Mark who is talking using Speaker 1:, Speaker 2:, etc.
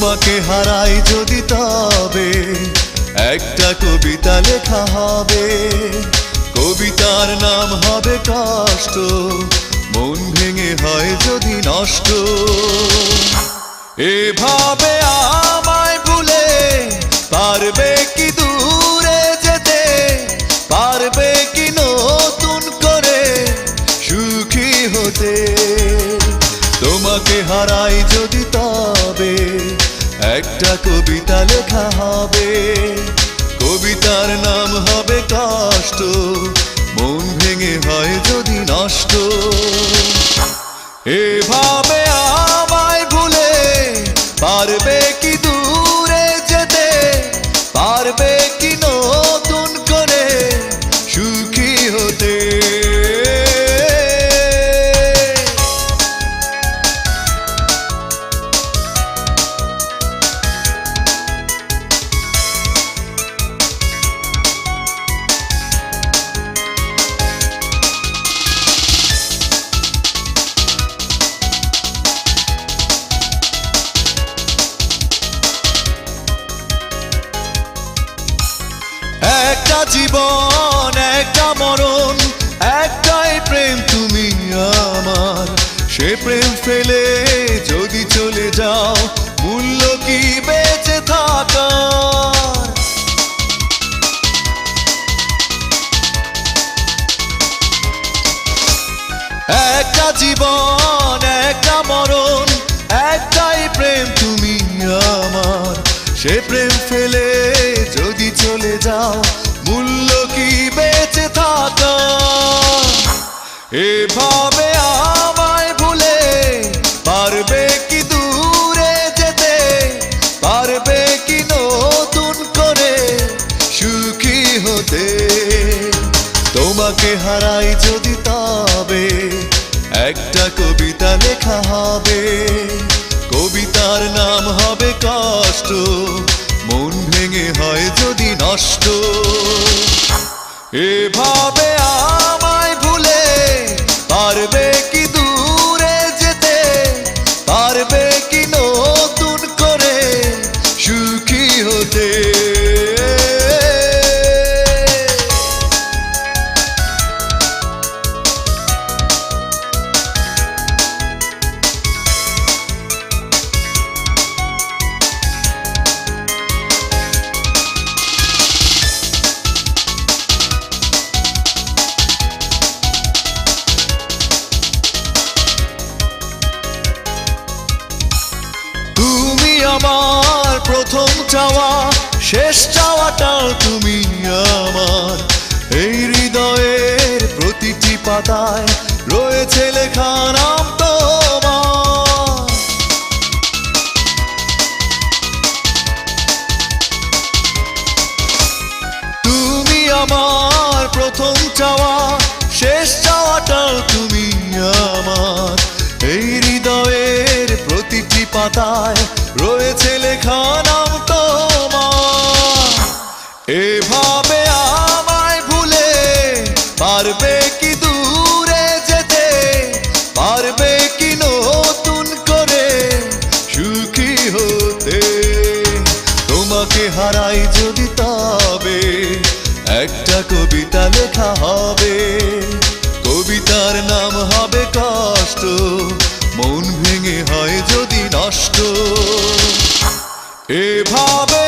Speaker 1: তোমাকে হারাই যদি তবে একটা কবিতা লেখা হবে। কবিতার নাম হবে কষ্ট, মন ভেঙে হয় যদি নষ্ট। এভাবে আমায় ভুলে পারবে কি দূরে যেতে, পারবে কি নতুন করে সুখী হতে। তোমাকে হারাই যদি তবে একটা কবিতা লেখা হবে। কবিতার নাম হবে কষ্ট, মন ভেঙে হয় যদি নষ্ট। এভাবে আমায় ভুলে পারবে কি দূরে যেতে, পারবে কি নতুন করে সুখী হতে। একটা জীবন একটা মরণ, একটাই প্রেম তুমি আমার। সে প্রেম ফেলে যদি চলে যাও, মূল্য কি বেঁচে থাকার। একটা জীবন একটা মরণ, একটাই প্রেম তুমি আমার। সে প্রেম ফেলে যদি চলে যাও, মূল্য কি বেঁচে থাকা। এভাবে আমায় ভুলে পারবে কি দূরে যেতে, পারবে কি নতুন করে সুখী হতে। তোমাকে হারাই যদি তবে একটা কবিতা লেখা হবে। কবিতার নাম হবে কষ্ট, মন ভেঙে হয় যদি নষ্ট। এভাবে আমায় ভুলে পারবে কি দূরে যেতে, পারবে কি নতুন করে সুখী হতে। আমার প্রথম চাওয়া, শেষ চাওয়াটাও তুমি আমার। এই হৃদয়ের প্রতিটি পাতায় রয়েছে লেখা নাম তোমার। তুমি আমার প্রথম চাওয়া, শেষ চাওয়াটাও তুমি আমার। এই হৃদয়ের প্রতিটি পাতায় রয়েছে লেখা নাম তোমার। এভাবে আমায় ভুলে পারবে কি দূরে যেতে, পারবে কি নতুন করে সুখী হতে। তোমাকে হারাই যদি তবে একটা কবিতা লেখা হবে। কবিতার নাম হবে কষ্ট, মন ভেঙে হয় যদি নষ্ট। এভাবে